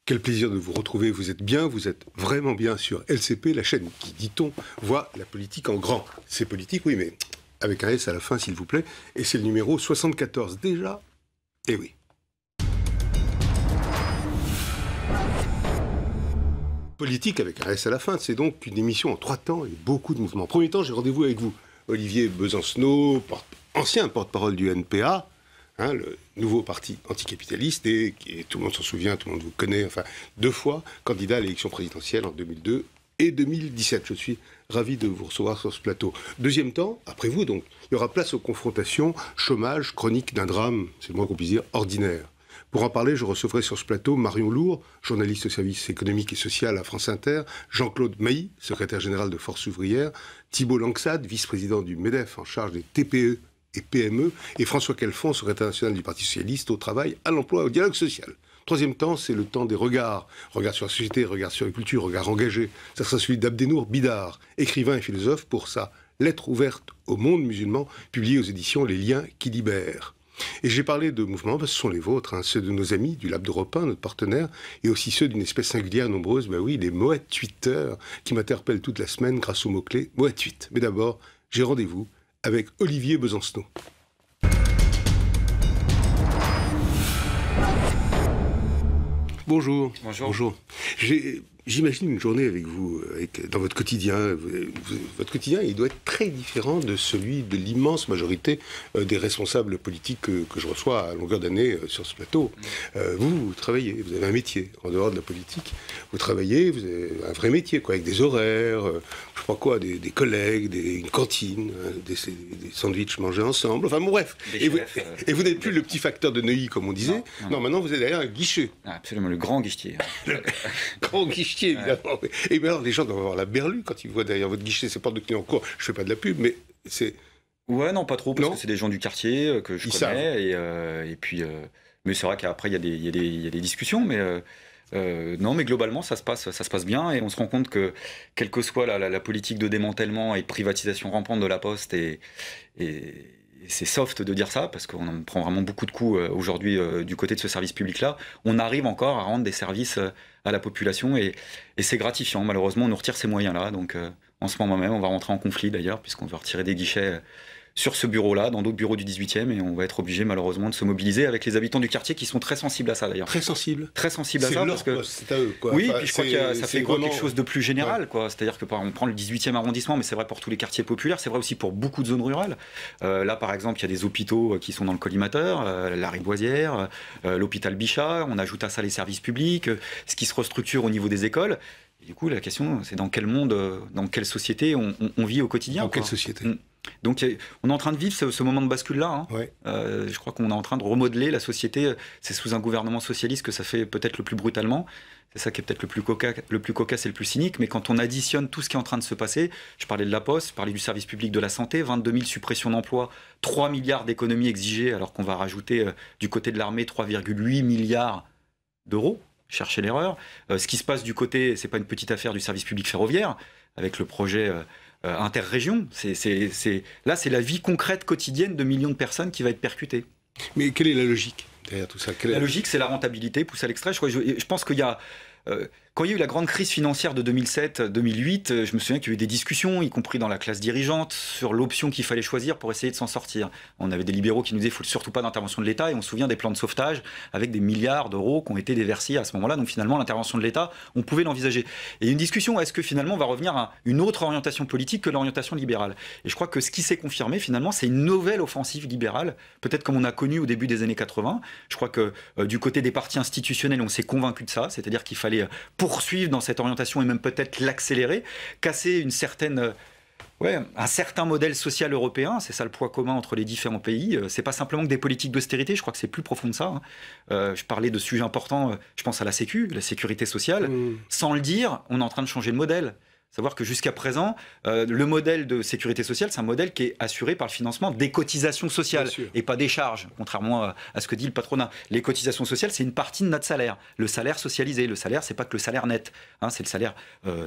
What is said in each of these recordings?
Quel plaisir de vous retrouver. Vous êtes bien, vous êtes vraiment bien sur LCP, la chaîne qui, dit-on, voit la politique en grand. C'est politique, oui, mais avec un S à la fin, s'il vous plaît. Et c'est le numéro 74 déjà. Eh oui. Politique avec un S à la fin, c'est donc une émission en 3 temps et beaucoup de mouvements. Premier temps, j'ai rendez-vous avec vous, Olivier Besancenot, ancien porte-parole du NPA, le nouveau parti anticapitaliste, et tout le monde s'en souvient, tout le monde vous connaît, enfin, 2 fois candidat à l'élection présidentielle en 2002 et 2017. Je suis ravi de vous recevoir sur ce plateau. Deuxième temps, après vous donc, il y aura place aux confrontations, chômage, chronique d'un drame, c'est le moins qu'on puisse dire, ordinaire. Pour en parler, je recevrai sur ce plateau Marion Lourd, journaliste au service économique et social à France Inter, Jean-Claude Mailly, secrétaire général de Force ouvrière, Thibault Langsade, vice-président du MEDEF en charge des TPE et PME, et François Quelfon, secrétaire national du Parti socialiste au travail, à l'emploi et au dialogue social. Troisième temps, c'est le temps des regards. Regards sur la société, regards sur la culture, regards engagés. Ça sera celui d'Abdenour Bidar, écrivain et philosophe, pour sa lettre ouverte au monde musulman, publiée aux éditions Les Liens qui libèrent. Et j'ai parlé de mouvements, ce sont les vôtres, ceux de nos amis du Lab d'Europe 1, notre partenaire, et aussi ceux d'une espèce singulière et nombreuse, les Moët Twitters, qui m'interpellent toute la semaine grâce au mot-clé Moët Tweet. Mais d'abord, j'ai rendez-vous avec Olivier Besancenot. Bonjour. Bonjour. J'imagine une journée avec vous, dans votre quotidien. Votre quotidien, il doit être très différent de celui de l'immense majorité des responsables politiques que je reçois à longueur d'année sur ce plateau. Vous travaillez, vous avez un métier en dehors de la politique. Vous travaillez, vous avez un vrai métier, avec des horaires, je sais pas quoi, des collègues, une cantine, des sandwichs mangés ensemble. Enfin bon, bref. Et vous n'êtes plus le petit facteur de Neuilly, comme on disait. Non, maintenant vous êtes derrière un guichet. Absolument, le grand guichetier. Le grand guichetier. Évidemment. Et bien alors, les gens doivent avoir la berlue quand ils voient derrière votre guichet ces portes de Clignancourt. Je fais pas de la pub, mais c'est... Ouais, non, pas trop, parce que c'est des gens du quartier que je connais. Et puis, mais c'est vrai qu'après, il y a des discussions, mais... non, mais globalement, ça se passe bien, et on se rend compte que, quelle que soit la politique de démantèlement et de privatisation rampante de la Poste, et c'est soft de dire ça, parce qu'on en prend vraiment beaucoup de coups aujourd'hui du côté de ce service public-là, on arrive encore à rendre des services à la population, et c'est gratifiant. Malheureusement, on nous retire ces moyens-là, donc en ce moment même, on va rentrer en conflit d'ailleurs, puisqu'on va retirer des guichets sur ce bureau-là, dans d'autres bureaux du 18e, et on va être obligé malheureusement de se mobiliser avec les habitants du quartier qui sont très sensibles à ça d'ailleurs. Très sensibles à ça, parce que c'est à eux, quoi. Oui, puis je crois que ça fait vraiment... quelque chose de plus général, quoi. C'est-à-dire que on prend le 18e arrondissement, mais c'est vrai pour tous les quartiers populaires, c'est vrai aussi pour beaucoup de zones rurales. Là, par exemple, il y a des hôpitaux qui sont dans le collimateur, la Riboisière, l'hôpital Bichat. On ajoute à ça les services publics, ce qui se restructure au niveau des écoles. Et du coup, la question, c'est dans quel monde, dans quelle société on vit au quotidien. Dans quelle société ? Donc on est en train de vivre ce moment de bascule-là. Ouais. Je crois qu'on est en train de remodeler la société. C'est sous un gouvernement socialiste que ça fait peut-être le plus brutalement. C'est ça qui est peut-être le plus cocasse et le plus cynique. Mais quand on additionne tout ce qui est en train de se passer, je parlais de la Poste, je parlais du service public de la santé, 22 000 suppressions d'emplois, 3 milliards d'économies exigées, alors qu'on va rajouter du côté de l'armée 3,8 milliards d'euros. Chercher l'erreur. Ce qui se passe du côté, c'est pas une petite affaire du service public ferroviaire, avec le projet interrégion. Là, c'est la vie concrète quotidienne de millions de personnes qui va être percutée. Mais quelle est la logique derrière tout ça ? La logique, c'est la rentabilité poussée à l'extrait. Je pense qu'il y a... Quand il y a eu la grande crise financière de 2007-2008, je me souviens qu'il y a eu des discussions, y compris dans la classe dirigeante, sur l'option qu'il fallait choisir pour essayer de s'en sortir. On avait des libéraux qui nous disaient qu'il ne faut surtout pas d'intervention de l'État, et on se souvient des plans de sauvetage avec des milliards d'euros qui ont été déversés à ce moment-là. Donc finalement, l'intervention de l'État, on pouvait l'envisager. Et une discussion, est-ce que finalement on va revenir à une autre orientation politique que l'orientation libérale ? Et je crois que ce qui s'est confirmé finalement, c'est une nouvelle offensive libérale, peut-être comme on a connu au début des années 80. Je crois que du côté des partis institutionnels, on s'est convaincu de ça, c'est-à-dire qu'il fallait poursuivre dans cette orientation et même peut-être l'accélérer, casser un certain modèle social européen. C'est ça le poids commun entre les différents pays. C'est pas simplement que des politiques d'austérité, je crois que c'est plus profond que ça. Je parlais de sujets importants, je pense à la sécurité sociale. Sans le dire, on est en train de changer de modèle. Savoir que jusqu'à présent, le modèle de sécurité sociale, c'est un modèle qui est assuré par le financement des cotisations sociales et pas des charges, contrairement à ce que dit le patronat. Les cotisations sociales, c'est une partie de notre salaire. Le salaire socialisé, le salaire, c'est pas que le salaire net, c'est le salaire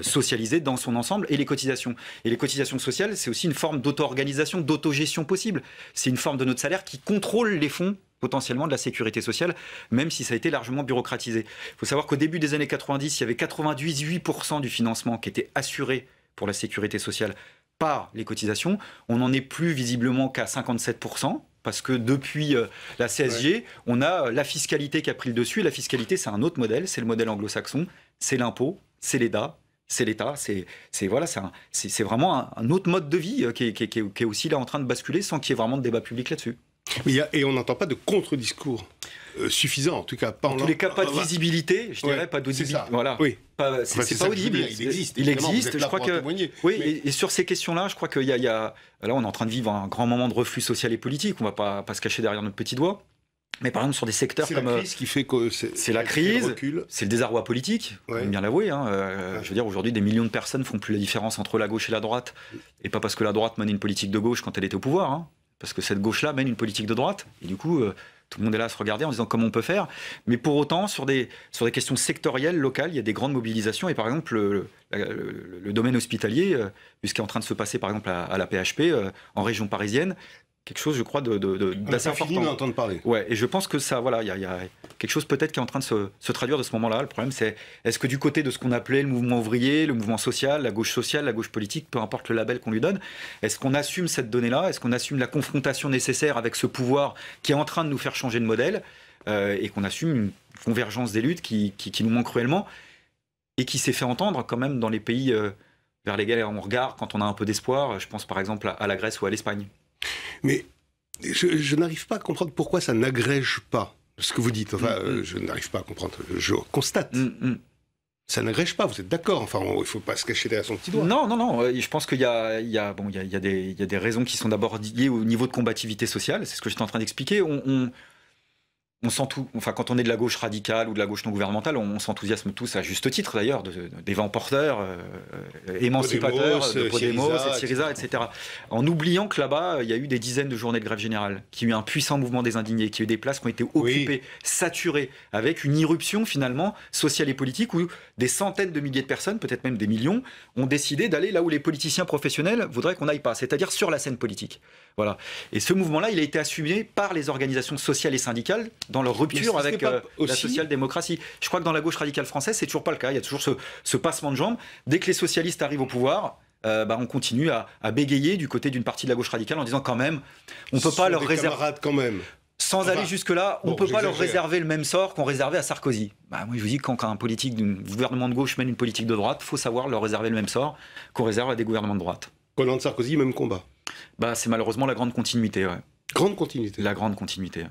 socialisé dans son ensemble, et les cotisations. Et les cotisations sociales, c'est aussi une forme d'auto-organisation, d'autogestion possible. C'est une forme de notre salaire qui contrôle les fonds potentiellement de la sécurité sociale, même si ça a été largement bureaucratisé. Il faut savoir qu'au début des années 90, il y avait 98% du financement qui était assuré pour la sécurité sociale par les cotisations. On n'en est plus visiblement qu'à 57%. Parce que depuis la CSG, on a la fiscalité qui a pris le dessus. Et la fiscalité, c'est un autre modèle, c'est le modèle anglo-saxon, c'est l'impôt, c'est l'État, c'est vraiment un autre mode de vie qui est aussi là en train de basculer sans qu'il y ait vraiment de débat public là-dessus. Et on n'entend pas de contre-discours suffisant, en tout cas pas en tous les cas, pas de visibilité, je dirais, pas d'audibilité. Voilà. Oui. C'est pas audible. Il existe. Je crois que oui. Et sur ces questions-là, je crois qu'il y a là, on est en train de vivre un grand moment de reflux social et politique. On va pas se cacher derrière notre petit doigt. Mais par exemple, sur des secteurs comme la crise qui fait que c'est la crise, c'est le désarroi politique. On peut bien l'avouer. Je veux dire, aujourd'hui, des millions de personnes font plus la différence entre la gauche et la droite, et pas parce que la droite menait une politique de gauche quand elle était au pouvoir, parce que cette gauche-là mène une politique de droite. Et du coup, tout le monde est là à se regarder en disant comment on peut faire. Mais pour autant, sur des questions sectorielles, locales, il y a des grandes mobilisations. Et par exemple, le domaine hospitalier, vu ce qui est en train de se passer par exemple à la PHP, en région parisienne, quelque chose, je crois, d'assez important. On a fini d'entendre parler. Ouais, et je pense que ça, voilà, il y a quelque chose peut-être qui est en train de se traduire de ce moment-là. Le problème, c'est est-ce que du côté de ce qu'on appelait le mouvement ouvrier, le mouvement social, la gauche politique, peu importe le label qu'on lui donne, est-ce qu'on assume cette donnée-là? Est-ce qu'on assume la confrontation nécessaire avec ce pouvoir qui est en train de nous faire changer de modèle et qu'on assume une convergence des luttes qui nous manque cruellement et qui s'est fait entendre quand même dans les pays vers lesquels on regarde quand on a un peu d'espoir? Je pense par exemple à la Grèce ou à l'Espagne. Mais je n'arrive pas à comprendre pourquoi ça n'agrège pas ce que vous dites. Enfin, je n'arrive pas à comprendre. Je constate. Ça n'agrège pas, vous êtes d'accord? Enfin, il ne faut pas se cacher derrière son petit doigt. Non. Je pense qu'il y a des raisons qui sont d'abord liées au niveau de combativité sociale. C'est ce que j'étais en train d'expliquer. On sent tout, enfin, quand on est de la gauche radicale ou de la gauche non gouvernementale, on s'enthousiasme tous, à juste titre d'ailleurs, des vents porteurs, émancipateurs, de Podemos, de Syriza, etc. En oubliant que là-bas, il y a eu des dizaines de journées de grève générale, qu'il y a eu un puissant mouvement des indignés, qu'il y a eu des places qui ont été occupées, saturées, avec une irruption finalement sociale et politique où des centaines de milliers de personnes, peut-être même des millions, ont décidé d'aller là où les politiciens professionnels voudraient qu'on n'aille pas, c'est-à-dire sur la scène politique. Voilà. Et ce mouvement-là, il a été assumé par les organisations sociales et syndicales dans leur rupture avec la social-démocratie. Je crois que dans la gauche radicale française, c'est toujours pas le cas. Il y a toujours ce passement de jambes. Dès que les socialistes arrivent au pouvoir, on continue à bégayer du côté d'une partie de la gauche radicale en disant quand même, on ne peut pas leur réserver... quand même. Sans aller jusque-là, on ne peut pas leur réserver le même sort qu'on réservait à Sarkozy. Moi, je vous dis, quand un politique d'un gouvernement de gauche mène une politique de droite, il faut savoir leur réserver le même sort qu'on réserve à des gouvernements de droite. Hollande Sarkozy, même combat. C'est malheureusement la grande continuité. Ouais. Grande continuité. La grande continuité.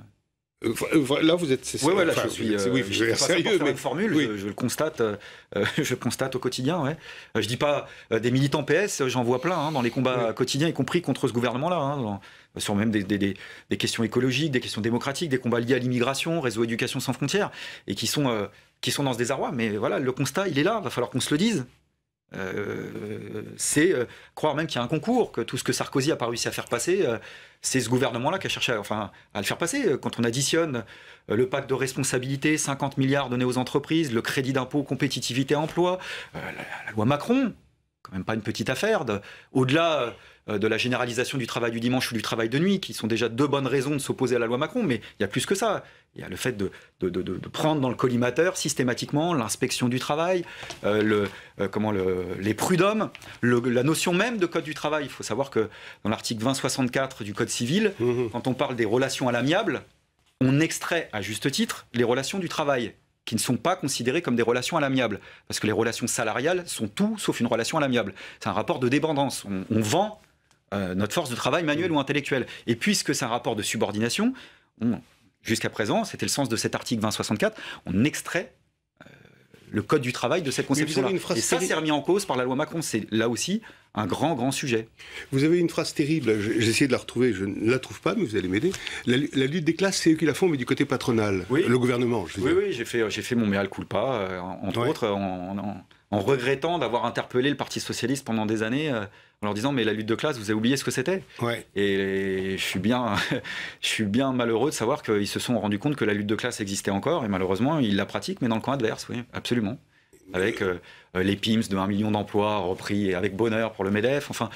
Là, vous êtes. Oui, là, je suis. Je vais sérieux, mais une formule. Je le constate. Je constate au quotidien. Ouais. Je dis pas des militants PS. J'en vois plein dans les combats quotidiens, y compris contre ce gouvernement-là. Sur même des questions écologiques, des questions démocratiques, des combats liés à l'immigration, réseau éducation sans frontières, et qui sont dans ce désarroi. Mais voilà, le constat, il est là. Il va falloir qu'on se le dise. C'est croire même qu'il y a un concours, que tout ce que Sarkozy a pas réussi à faire passer, c'est ce gouvernement-là qui a cherché à le faire passer. Quand on additionne le pacte de responsabilité, 50 milliards donnés aux entreprises, le crédit d'impôt, compétitivité, emploi, la loi Macron, quand même pas une petite affaire, au-delà de la généralisation du travail du dimanche ou du travail de nuit, qui sont déjà deux bonnes raisons de s'opposer à la loi Macron, mais il y a plus que ça. Il y a le fait de prendre dans le collimateur systématiquement l'inspection du travail, les prud'hommes, la notion même de code du travail. Il faut savoir que dans l'article 2064 du code civil, quand on parle des relations à l'amiable, on extrait à juste titre les relations du travail, qui ne sont pas considérées comme des relations à l'amiable. Parce que les relations salariales sont tout sauf une relation à l'amiable. C'est un rapport de dépendance. On vend notre force de travail manuelle ou intellectuelle. Et puisque c'est un rapport de subordination, jusqu'à présent, c'était le sens de cet article 2064, on extrait le code du travail de cette conception-là. Et ça, c'est remis en cause par la loi Macron. C'est là aussi un grand sujet. Vous avez une phrase terrible, j'ai essayé de la retrouver, je ne la trouve pas, mais vous allez m'aider. La lutte des classes, c'est eux qui la font, mais du côté patronal, le gouvernement. Oui, j'ai fait mon mea culpa, entre autres, en regrettant d'avoir interpellé le Parti socialiste pendant des années, en leur disant mais la lutte de classe, vous avez oublié ce que c'était. Et je suis bien malheureux de savoir qu'ils se sont rendus compte que la lutte de classe existait encore, et malheureusement ils la pratiquent, mais dans le camp adverse, oui, absolument. Avec les PIMS de 1 million d'emplois repris avec bonheur pour le MEDEF, enfin...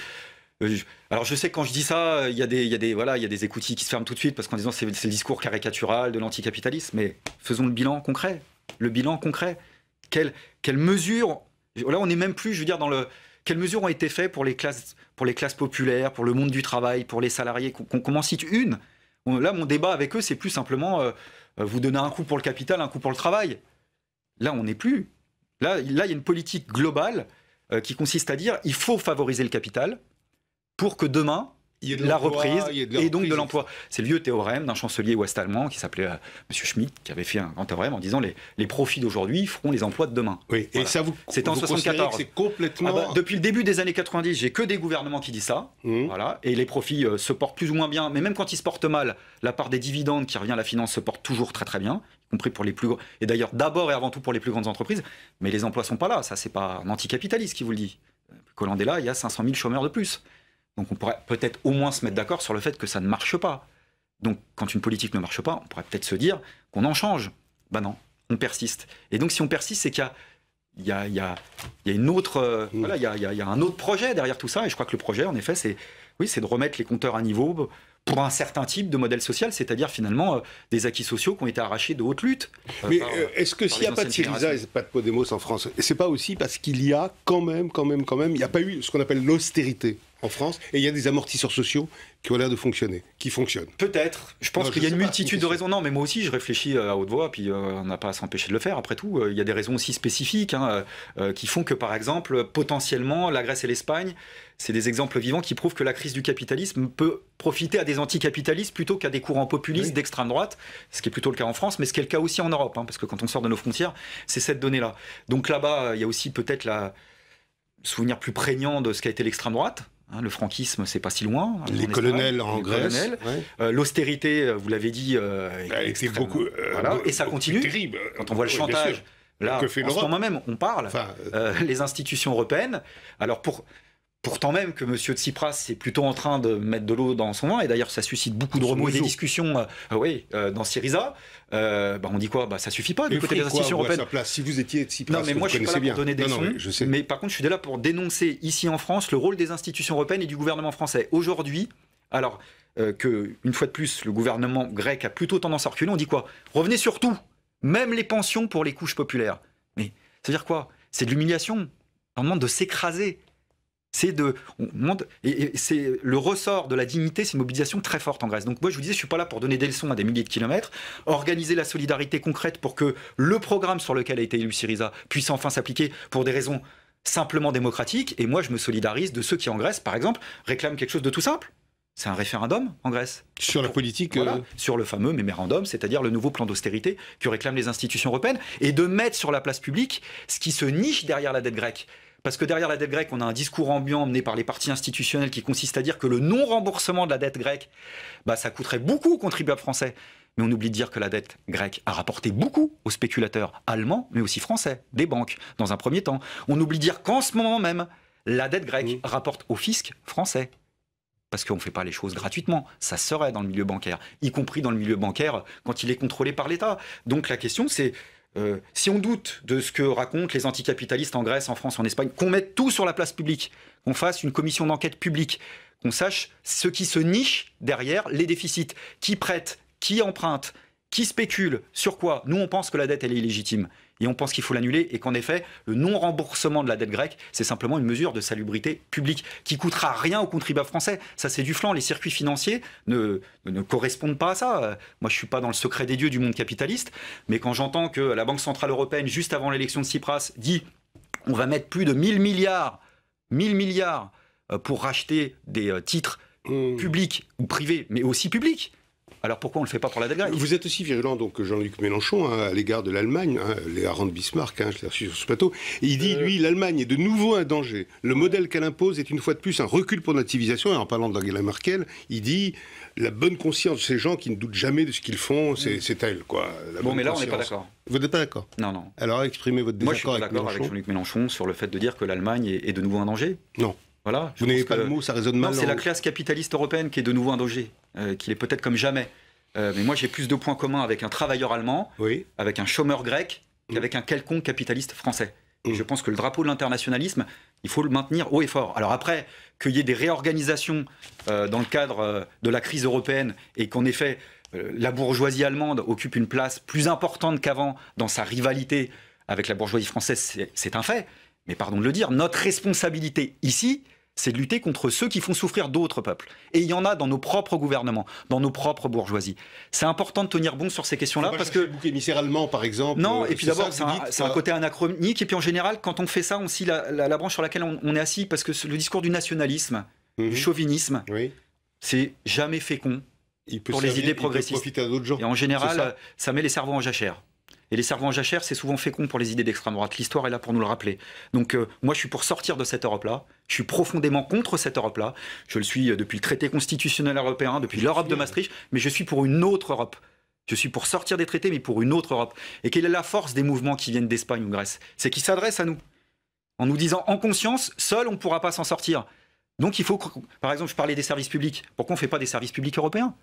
Alors je sais que quand je dis ça, il y a des écoutilles qui se ferment tout de suite parce qu'en disant c'est le discours caricatural de l'anticapitalisme, mais faisons le bilan concret. Le bilan concret. Quelles mesures, là on n'est même plus, je veux dire, quelles mesures ont été faites pour les classes populaires, pour le monde du travail, pour les salariés, qu'on en cite une. Là mon débat avec eux c'est plus simplement vous donner un coup pour le capital, un coup pour le travail. Là on n'est plus. Là il y a une politique globale qui consiste à dire il faut favoriser le capital pour que demain, la reprise et donc de l'emploi. C'est le vieux théorème d'un chancelier ouest-allemand qui s'appelait M. Schmitt, qui avait fait un grand théorème en disant les profits d'aujourd'hui feront les emplois de demain. Oui, voilà. Et ça c'était en 74. C'est complètement... depuis le début des années 90, j'ai que des gouvernements qui disent ça. Voilà, et les profits se portent plus ou moins bien, mais même quand ils se portent mal, la part des dividendes qui revient à la finance se porte toujours très très bien, y compris pour les plus gros. Et d'ailleurs, d'abord et avant tout pour les plus grandes entreprises. Mais les emplois sont pas là. Ça, c'est pas un anticapitaliste qui vous le dit. Collandella, il y a 500 000 chômeurs de plus. Donc on pourrait peut-être au moins se mettre d'accord sur le fait que ça ne marche pas. Donc quand une politique ne marche pas, on pourrait peut-être se dire qu'on en change. Ben non, on persiste. Et donc si on persiste, c'est qu'il y a une autre, voilà, il y a un autre projet derrière tout ça. Et je crois que le projet, en effet, c'est de remettre les compteurs à niveau pour un certain type de modèle social, c'est-à-dire finalement des acquis sociaux qui ont été arrachés de haute lutte. Mais est-ce que s'il n'y a pas de Syriza et pas de Podemos en France, c'est pas aussi parce qu'il y a quand même, il n'y a pas eu ce qu'on appelle l'austérité en France, et il y a des amortisseurs sociaux qui ont l'air de fonctionner, qui fonctionnent. Peut-être. Je pense qu'il y a une multitude de raisons. Non, mais moi aussi, je réfléchis à haute voix, puis on n'a pas à s'empêcher de le faire. Après tout, il y a des raisons aussi spécifiques qui font que, par exemple, potentiellement, la Grèce et l'Espagne, c'est des exemples vivants qui prouvent que la crise du capitalisme peut profiter à des anticapitalistes plutôt qu'à des courants populistes d'extrême droite, ce qui est plutôt le cas en France, mais ce qui est le cas aussi en Europe, parce que quand on sort de nos frontières, c'est cette donnée-là. Donc là-bas, il y a aussi peut-être le souvenir plus prégnant de ce qu'a été l'extrême droite. Le franquisme, c'est pas si loin. Les colonels en Grèce. L'austérité, vous l'avez dit, c'est beaucoup. Voilà. Et ça continue. Terrible. Quand on voit le chantage, là, en ce moment même, on parle. Les institutions européennes. Alors pourtant même que M. Tsipras est plutôt en train de mettre de l'eau dans son vin, et d'ailleurs ça suscite beaucoup de remous et des discussions dans Syriza, on dit quoi? Ça suffit pas du côté des institutions européennes. Si vous étiez Tsipras, non, mais moi je suis pas là pour donner des leçons, mais par contre je suis là pour dénoncer ici en France le rôle des institutions européennes et du gouvernement français. Aujourd'hui, alors que, une fois de plus, le gouvernement grec a plutôt tendance à reculer, on dit quoi? Revenez sur tout, même les pensions pour les couches populaires. Mais ça veut dire quoi? C'est de l'humiliation. On demande de s'écraser. C'est le ressort de la dignité, c'est une mobilisation très forte en Grèce. Donc moi je vous disais, je suis pas là pour donner des leçons à des milliers de kilomètres, organiser la solidarité concrète pour que le programme sur lequel a été élu Syriza puisse enfin s'appliquer pour des raisons simplement démocratiques. Et moi je me solidarise de ceux qui en Grèce, par exemple, réclament quelque chose de tout simple. C'est un référendum en Grèce. Sur la politique sur le fameux mémorandum, c'est-à-dire le nouveau plan d'austérité que réclament les institutions européennes, et de mettre sur la place publique ce qui se niche derrière la dette grecque. Parce que derrière la dette grecque, on a un discours ambiant mené par les partis institutionnels qui consiste à dire que le non-remboursement de la dette grecque, ça coûterait beaucoup aux contribuables français. Mais on oublie de dire que la dette grecque a rapporté beaucoup aux spéculateurs allemands, mais aussi français, des banques, dans un premier temps. On oublie de dire qu'en ce moment même, la dette grecque rapporte au fisc français. Parce qu'on ne fait pas les choses gratuitement. Ça serait dans le milieu bancaire, y compris dans le milieu bancaire quand il est contrôlé par l'État. Donc la question, c'est... si on doute de ce que racontent les anticapitalistes en Grèce, en France, en Espagne, qu'on mette tout sur la place publique, qu'on fasse une commission d'enquête publique, qu'on sache ce qui se niche derrière les déficits, qui prête, qui emprunte, qui spécule, sur quoi. Nous, on pense que la dette, elle est illégitime. Et on pense qu'il faut l'annuler et qu'en effet, le non-remboursement de la dette grecque, c'est simplement une mesure de salubrité publique qui coûtera rien aux contribuables français. Ça, c'est du flanc. Les circuits financiers ne correspondent pas à ça. Moi, je ne suis pas dans le secret des dieux du monde capitaliste, mais quand j'entends que la Banque Centrale Européenne, juste avant l'élection de Tsipras, dit on va mettre plus de 1000 milliards pour racheter des titres publics ou privés, mais aussi publics. Alors pourquoi on ne le fait pas pour la dette grecque? Vous êtes aussi virulent, donc Jean-Luc Mélenchon, à l'égard de l'Allemagne, les harengs de Bismarck, je l'ai reçu sur ce plateau, et il dit, lui, l'Allemagne est de nouveau un danger. Le modèle qu'elle impose est une fois de plus un recul pour notre civilisation, et en parlant d'Angela Merkel, il dit, la bonne conscience de ces gens qui ne doutent jamais de ce qu'ils font, c'est elle, quoi. Bon, mais là, on n'est pas d'accord. Vous n'êtes pas d'accord? Non. Alors exprimez votre désaccord. Moi, je suis pas d'accord avec Jean-Luc Mélenchon sur le fait de dire que l'Allemagne est de nouveau un danger. Non. Voilà, vous n'avez pas le mot, ça résonne mal. Non, c'est la classe capitaliste européenne qui est de nouveau un danger, qui est peut-être comme jamais. Mais moi, j'ai plus de points communs avec un travailleur allemand, avec un chômeur grec, qu'avec un quelconque capitaliste français. Et je pense que le drapeau de l'internationalisme, il faut le maintenir haut et fort. Alors après, qu'il y ait des réorganisations dans le cadre de la crise européenne et qu'en effet, la bourgeoisie allemande occupe une place plus importante qu'avant dans sa rivalité avec la bourgeoisie française, c'est un fait. Mais pardon de le dire, notre responsabilité ici, c'est de lutter contre ceux qui font souffrir d'autres peuples. Et il y en a dans nos propres gouvernements, dans nos propres bourgeoisies. C'est important de tenir bon sur ces questions-là parce que... Le bouc émissaire allemand, par exemple. Non, et puis d'abord, c'est un côté anachronique. Et puis en général, quand on fait ça, on scie la branche sur laquelle on est assis parce que le discours du nationalisme, du chauvinisme, c'est jamais fécond pour les idées progressistes. Profiter à d'autres gens. Et en général, ça met les cerveaux en jachère. Et les cerveaux en jachère, c'est souvent fécond pour les idées d'extrême droite. L'histoire est là pour nous le rappeler. Donc moi, je suis pour sortir de cette Europe-là. Je suis profondément contre cette Europe-là. Je le suis depuis le traité constitutionnel européen, depuis l'Europe de Maastricht, mais je suis pour une autre Europe. Je suis pour sortir des traités, mais pour une autre Europe. Et quelle est la force des mouvements qui viennent d'Espagne ou de Grèce? C'est qu'ils s'adressent à nous, en nous disant en conscience, seul on ne pourra pas s'en sortir. Donc il faut, par exemple, je parlais des services publics. Pourquoi on ne fait pas des services publics européens?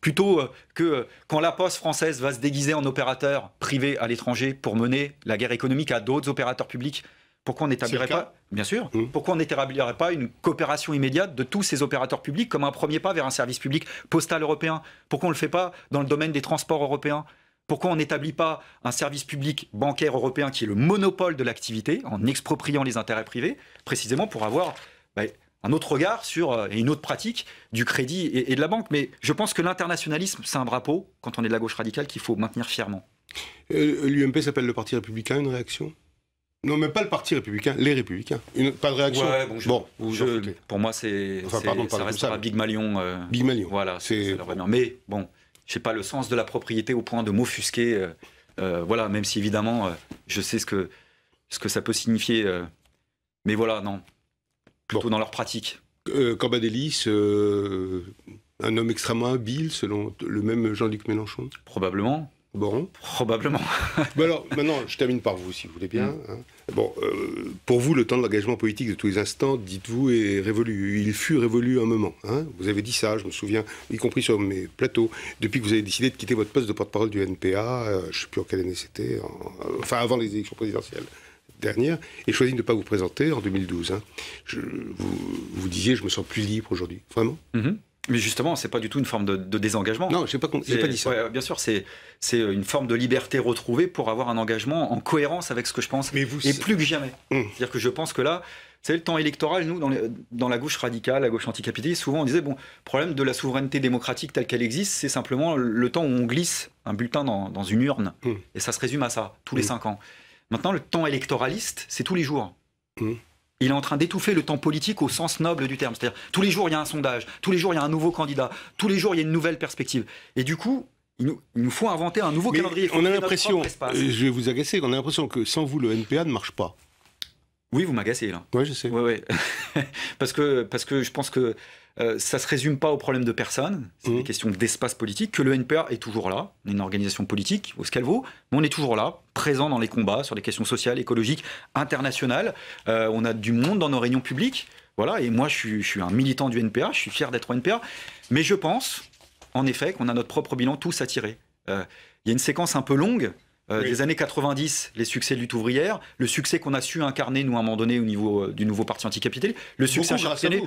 Plutôt que quand la Poste française va se déguiser en opérateur privé à l'étranger pour mener la guerre économique à d'autres opérateurs publics, pourquoi on n'établirait pas, bien sûr, pourquoi on n'établirait pas une coopération immédiate de tous ces opérateurs publics comme un premier pas vers un service public postal européen? Pourquoi on ne le fait pas dans le domaine des transports européens? Pourquoi on n'établit pas un service public bancaire européen qui est le monopole de l'activité en expropriant les intérêts privés, précisément pour avoir un autre regard sur, et une autre pratique du crédit et de la banque. Mais je pense que l'internationalisme, c'est un drapeau, quand on est de la gauche radicale, qu'il faut maintenir fièrement. L'UMP s'appelle le Parti républicain, une réaction? Non, même pas le Parti républicain, les Républicains. Pas de réaction? Ouais, pour moi, ça restera Big Malion. Big Malion. Voilà, mais bon, je n'ai pas le sens de la propriété au point de m'offusquer. Voilà, même si évidemment, je sais ce que ça peut signifier. Mais voilà, non. Plutôt dans leur pratique. Cambadélis, un homme extrêmement habile, selon le même Jean-Luc Mélenchon? Probablement. Bon. Probablement. Bon alors, maintenant, je termine par vous, si vous voulez bien. Bon, pour vous, le temps de l'engagement politique de tous les instants, dites-vous, est révolu. Il fut révolu un moment. Vous avez dit ça, je me souviens, y compris sur mes plateaux, depuis que vous avez décidé de quitter votre poste de porte-parole du NPA, je ne sais plus en quelle année c'était, enfin avant les élections présidentielles dernière, et choisi de ne pas vous présenter en 2012. Vous disiez, je me sens plus libre aujourd'hui. Vraiment? Mais justement, c'est pas du tout une forme de désengagement. Non, j'ai pas dit ça. Ouais, bien sûr, c'est une forme de liberté retrouvée pour avoir un engagement en cohérence avec ce que je pense, et plus que jamais. C'est-à-dire que je pense que là, c'est le temps électoral, nous, dans la gauche radicale, la gauche anticapitaliste, souvent on disait, bon, le problème de la souveraineté démocratique telle qu'elle existe, c'est simplement le temps où on glisse un bulletin dans une urne, et ça se résume à ça, tous les 5 ans. Maintenant, le temps électoraliste, c'est tous les jours. Il est en train d'étouffer le temps politique au sens noble du terme. C'est-à-dire, tous les jours, il y a un sondage, tous les jours, il y a un nouveau candidat, tous les jours, il y a une nouvelle perspective. Et du coup, il nous faut inventer un nouveau calendrier. On a l'impression, je vais vous agacer, on a l'impression que sans vous, le NPA ne marche pas. Oui, vous m'agacez, là. Oui, je sais. Ouais. parce que je pense que ça ne se résume pas aux problèmes de personnes, c'est des questions d'espace politique, que le NPA est toujours là, on est une organisation politique, vaut ce qu'elle vaut, mais on est toujours là, présent dans les combats sur les questions sociales, écologiques, internationales. On a du monde dans nos réunions publiques, voilà, et moi je suis un militant du NPA, je suis fier d'être au NPA, mais je pense, en effet, qu'on a notre propre bilan tous à tirer. Il y a une séquence un peu longue, des années 90, les succès de lutte ouvrière, le succès qu'on a su incarner, nous, à un moment donné, au niveau du nouveau parti anticapitaliste, le succès incarné,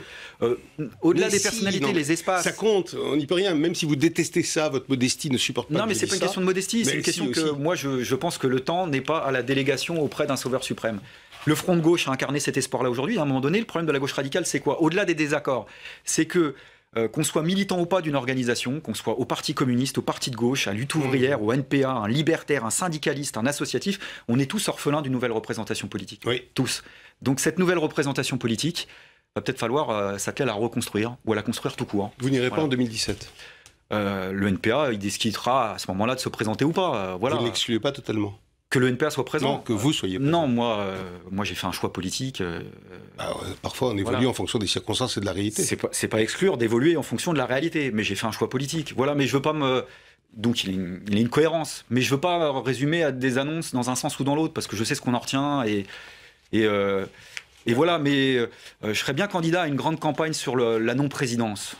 au-delà des personnalités, les espaces... Ça compte, on n'y peut rien, même si vous détestez ça, votre modestie ne supporte pas. Non, mais c'est pas une question de modestie, c'est une question que moi, je pense que le temps n'est pas à la délégation auprès d'un sauveur suprême. Le Front de gauche a incarné cet espoir-là aujourd'hui. À un moment donné, le problème de la gauche radicale, c'est quoi? Au-delà des désaccords, c'est que qu'on soit militant ou pas d'une organisation, qu'on soit au Parti communiste, au Parti de gauche, à Lutte ouvrière, au NPA, un libertaire, un syndicaliste, un associatif, on est tous orphelins d'une nouvelle représentation politique. Oui. Tous. Donc cette nouvelle représentation politique, va peut-être falloir s'atteler à la reconstruire, ou à la construire tout court. Vous n'irez pas en 2017? Le NPA, il décidera à ce moment-là de se présenter ou pas. Voilà. Vous ne l'excluez pas totalement? Que le NPA soit présent. Non, que vous soyez présent. Non, moi j'ai fait un choix politique. Parfois, on évolue en fonction des circonstances et de la réalité. C'est pas exclure d'évoluer en fonction de la réalité, mais j'ai fait un choix politique. Voilà, mais je veux pas me... Donc il y a une cohérence, mais je veux pas résumer à des annonces dans un sens ou dans l'autre, parce que je sais ce qu'on en retient, et voilà, mais je serais bien candidat à une grande campagne sur la non-présidence.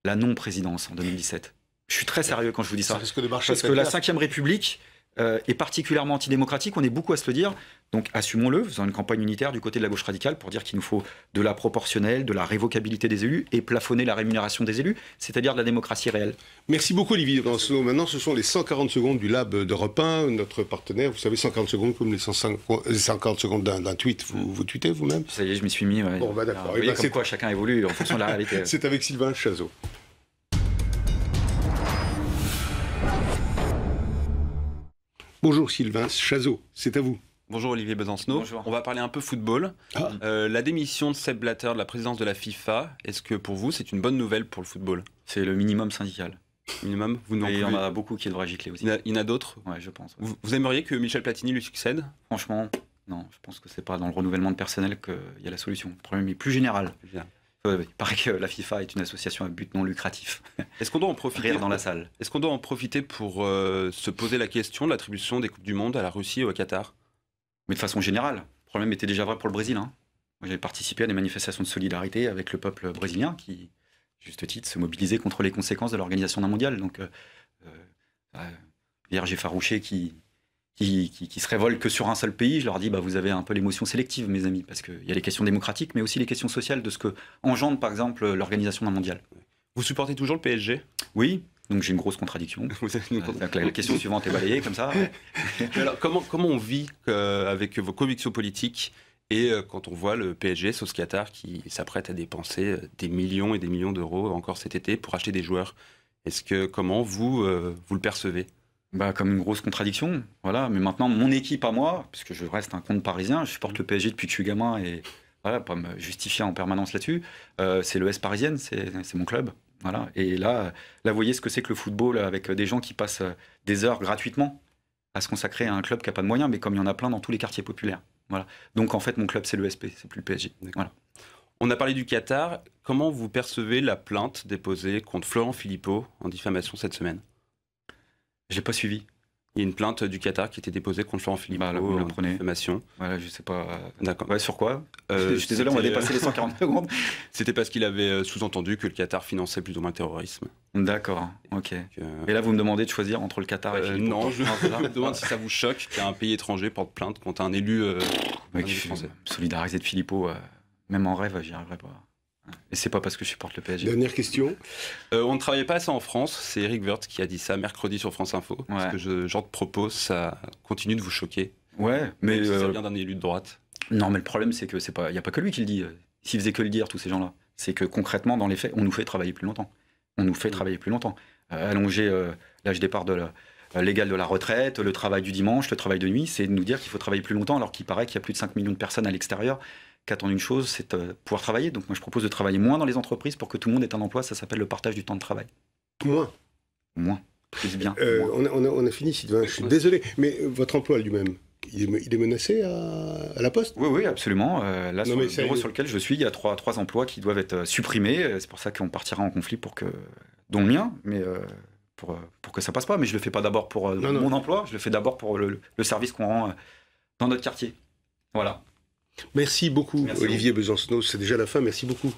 La non-présidence en 2017. Je suis très sérieux quand je vous dis ça. Ça risque de marcher. Parce que la Ve République... est particulièrement antidémocratique, on est beaucoup à se le dire, donc assumons-le, faisons une campagne unitaire du côté de la gauche radicale pour dire qu'il nous faut de la proportionnelle, de la révocabilité des élus et plafonner la rémunération des élus, c'est-à-dire de la démocratie réelle. Merci beaucoup Olivier Besancenot. Maintenant ce sont les 140 secondes du Lab d'Europe 1, notre partenaire, vous savez 140 secondes comme les 140 secondes d'un tweet, vous tweetez vous-même? Ça y est, je m'y suis mis. Ouais. Bon bah d'accord. Vous voyez comme quoi chacun évolue en fonction de la réalité. C'est avec Sylvain Chazot. Bonjour Sylvain Chazot, c'est à vous. Bonjour Olivier Besancenot. Bonjour. On va parler un peu football. La démission de Sepp Blatter de la présidence de la FIFA, est-ce que pour vous c'est une bonne nouvelle pour le football? C'est le minimum syndical. Minimum, vous non Et il y plus. en a beaucoup qui devraient gicler aussi. Il y en a d'autres. Ouais, je pense. Ouais. Vous aimeriez que Michel Platini lui succède? Franchement, non. Je pense que c'est pas dans le renouvellement de personnel qu'il y a la solution. Le problème est plus général. Bien. Il paraît que la FIFA est une association à but non lucratif. Est-ce qu'on doit en profiter Rire dans la salle. Est-ce qu'on doit en profiter pour se poser la question de l'attribution des Coupes du Monde à la Russie et au Qatar? Mais de façon générale, le problème était déjà vrai pour le Brésil. Hein. Moi, j'ai participé à des manifestations de solidarité avec le peuple brésilien qui, juste titre, se mobilisait contre les conséquences de l'organisation d'un mondial. Donc, hier, j'ai farouché qui se révoltent que sur un seul pays. Je leur dis, bah, vous avez un peu l'émotion sélective, mes amis, parce qu'il y a les questions démocratiques, mais aussi les questions sociales de ce que engendre, par exemple, l'organisation d'un mondial. Vous supportez toujours le PSG? Oui, donc j'ai une grosse contradiction. Donc la question suivante est balayée comme ça. Alors, comment on vit avec vos convictions politiques et quand on voit le PSG, sauce Qatar, qui s'apprête à dépenser des millions et des millions d'euros encore cet été pour acheter des joueurs? Comment vous le percevez? Bah, comme une grosse contradiction, voilà. Mais maintenant, mon équipe à moi, puisque je reste un compte parisien, je supporte le PSG depuis que je suis gamin et voilà, pas me justifier en permanence là-dessus. C'est l'ES parisienne, c'est mon club, voilà. Et là, vous voyez ce que c'est que le football avec des gens qui passent des heures gratuitement à se consacrer à un club qui n'a pas de moyens, mais comme il y en a plein dans tous les quartiers populaires, voilà. Donc en fait, mon club c'est l'ESP, c'est plus le PSG. Voilà. On a parlé du Qatar. Comment vous percevez la plainte déposée contre Florent Philippot en diffamation cette semaine? Je l'ai pas suivi. Il y a une plainte du Qatar qui était déposée contre Florent Philippot en diffamation. Voilà, je sais pas. D'accord. Ouais, sur quoi? Je suis désolé, on va dépasser les 140 secondes. C'était parce qu'il avait sous-entendu que le Qatar finançait plus ou moins le terrorisme. D'accord, ok. Et là, vous me demandez de choisir entre le Qatar et Philippot? Non, je me demande si ça vous choque qu'un pays étranger porte plainte contre un élu français. Solidarisé de Philippot, même en rêve, j'y arriverai pas. Et c'est pas parce que je supporte le PSG. Dernière question. On ne travaillait pas assez en France. C'est Eric Woerth qui a dit ça mercredi sur France Info. Ouais. Parce que ce genre de propos, ça continue de vous choquer. Ouais, mais ça vient d'un élu de droite. Non, mais le problème, c'est que il n'y a pas que lui qui le dit. S'il faisait que le dire, tous ces gens-là, c'est que concrètement, dans les faits, on nous fait travailler plus longtemps. Travailler plus longtemps. Allonger l'âge départ légal de la retraite, le travail du dimanche, le travail de nuit, c'est de nous dire qu'il faut travailler plus longtemps, alors qu'il paraît qu'il y a plus de 5 millions de personnes à l'extérieur qui attendent une chose, c'est pouvoir travailler. Donc moi, je propose de travailler moins dans les entreprises pour que tout le monde ait un emploi. Ça s'appelle le partage du temps de travail. Moins. C'est bien. On a fini, Sylvain. Je suis désolé, mais votre emploi lui-même, il est menacé à la Poste? Oui, absolument. Là, sur le bureau sur lequel je suis, il y a trois emplois qui doivent être supprimés. C'est pour ça qu'on partira en conflit dont le mien, mais pour que ça passe pas. Mais je le fais pas d'abord pour mon emploi, je le fais d'abord pour le service qu'on rend dans notre quartier. Voilà. Merci beaucoup, Olivier Besancenot. C'est déjà la fin. Merci beaucoup.